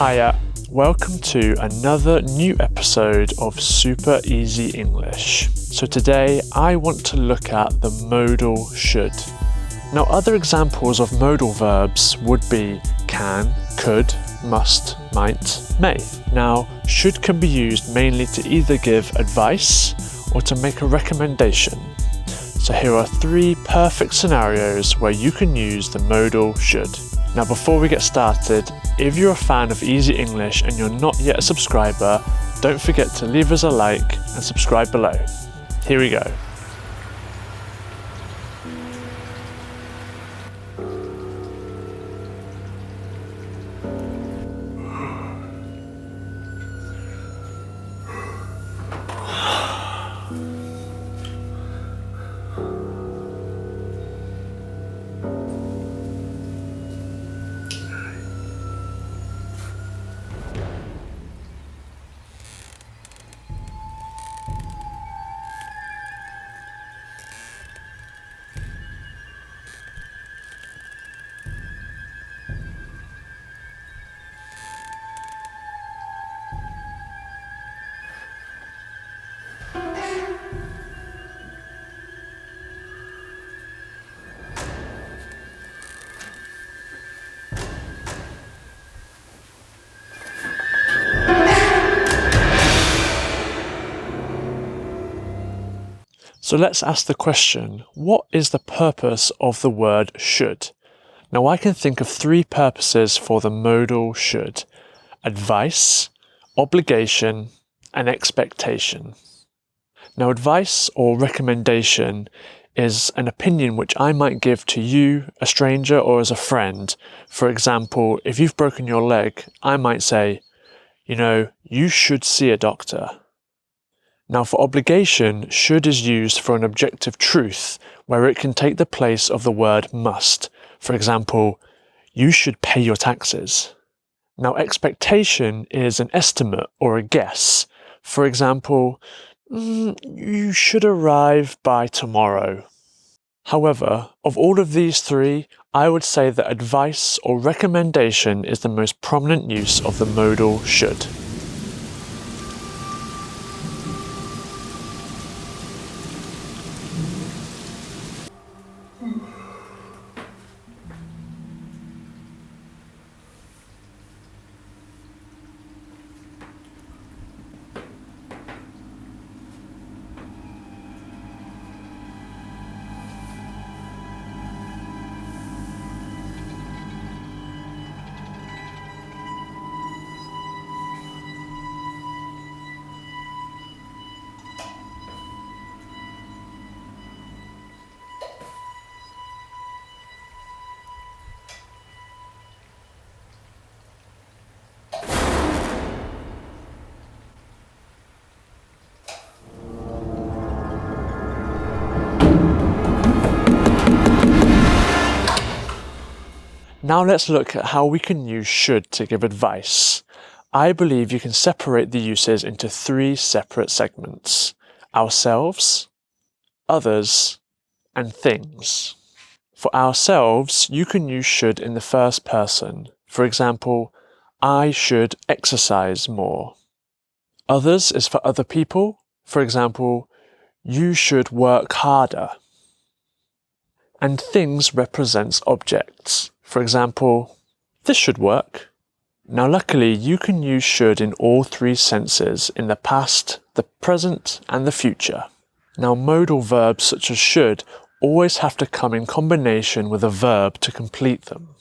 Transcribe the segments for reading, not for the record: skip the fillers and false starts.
Hiya, welcome to another new episode of Super Easy English. So today I want to look at the modal should. Now other examples of modal verbs would be can, could, must, might, may. Now should can be used mainly to either give advice or to make a recommendation. So here are 3 perfect scenarios where you can use the modal should. Now before we get started, if you're a fan of Easy English and you're not yet a subscriber, don't forget to leave us a like and subscribe below. Here we go. So let's ask the question, what is the purpose of the word should? Now I can think of 3 purposes for the modal should: advice, obligation, and expectation. Now advice or recommendation is an opinion which I might give to you, a stranger, or as a friend. For example, if you've broken your leg, I might say, you should see a doctor. Now for obligation, should is used for an objective truth where it can take the place of the word must. For example, you should pay your taxes. Now expectation is an estimate or a guess. For example, you should arrive by tomorrow. However, of all of these 3, I would say that advice or recommendation is the most prominent use of the modal should. Now let's look at how we can use should to give advice. I believe you can separate the uses into 3 separate segments: ourselves, others, and things. For ourselves, you can use should in the first person. For example, I should exercise more. Others is for other people. For example, you should work harder. And things represents objects. For example, this should work. Now luckily you can use should in all 3 senses, in the past, the present, and the future. Now modal verbs such as should always have to come in combination with a verb to complete them.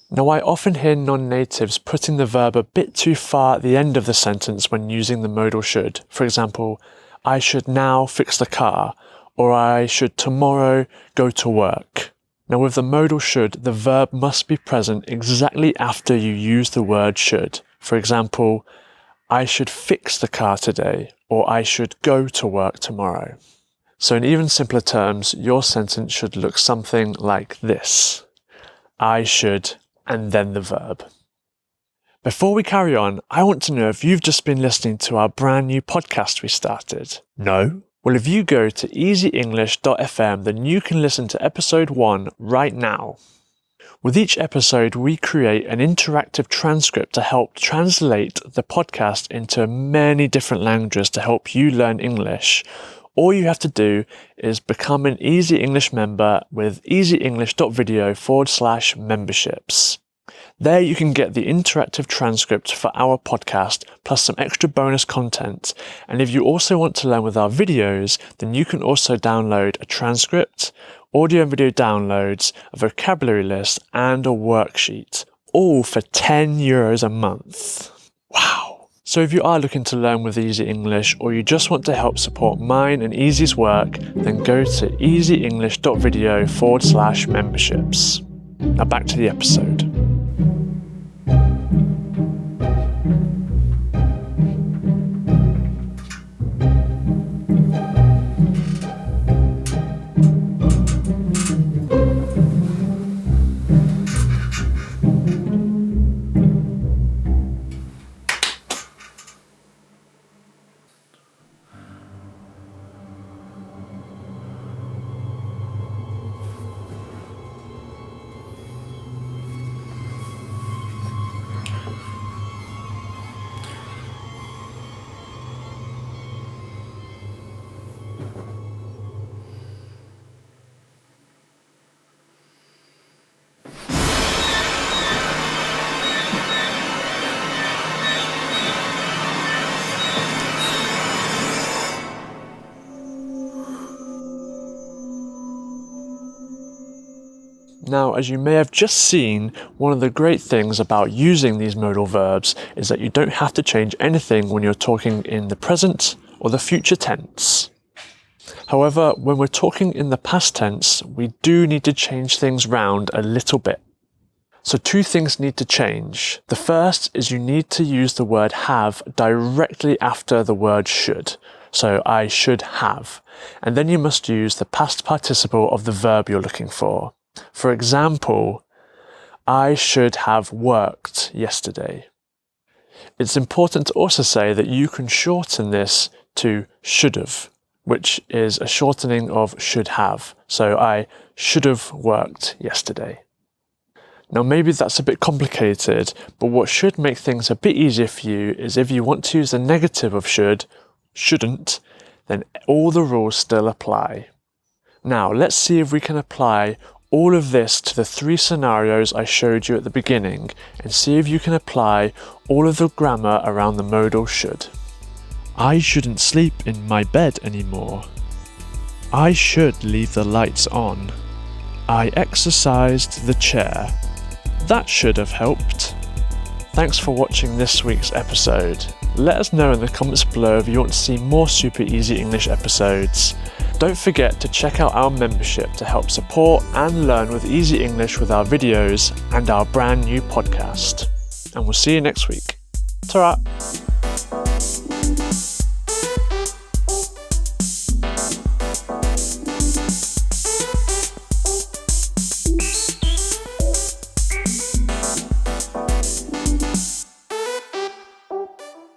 Now I often hear non-natives putting the verb a bit too far at the end of the sentence when using the modal should. For example, I should now fix the car, or I should tomorrow go to work. Now with the modal should, the verb must be present exactly after you use the word should. For example, I should fix the car today, or I should go to work tomorrow. So in even simpler terms, your sentence should look something like this: I should, and then the verb. Before we carry on, I want to know if you've just been listening to our brand new podcast we started. No? Well, if you go to easyenglish.fm, then you can listen to episode 1 right now. With each episode, we create an interactive transcript to help translate the podcast into many different languages to help you learn English. All you have to do is become an Easy English member with easyenglish.video/memberships. There you can get the interactive transcript for our podcast plus some extra bonus content. And if you also want to learn with our videos, then you can also download a transcript, audio and video downloads, a vocabulary list, and a worksheet, all for €10 a month. Wow! So if you are looking to learn with Easy English, or you just want to help support mine and Easy's work, then go to easyenglish.video/memberships. Now back to the episode. Now, as you may have just seen, one of the great things about using these modal verbs is that you don't have to change anything when you're talking in the present or the future tense. However, when we're talking in the past tense, we do need to change things round a little bit. So two things need to change. The first is you need to use the word have directly after the word should. So I should have. And then you must use the past participle of the verb you're looking for. For example, I should have worked yesterday. It's important to also say that you can shorten this to should have, which is a shortening of should have. So I should have worked yesterday. Now maybe that's a bit complicated, but what should make things a bit easier for you is if you want to use the negative of should, shouldn't, then all the rules still apply. Now let's see if we can apply all of this to the three scenarios I showed you at the beginning and see if you can apply all of the grammar around the modal should. I shouldn't sleep in my bed anymore. I should leave the lights on. I exercised the chair. That should have helped. Thanks for watching this week's episode. Let us know in the comments below if you want to see more super easy English episodes. Don't forget to check out our membership to help support and learn with Easy English with our videos and our brand new podcast. And we'll see you next week. Ta-ra!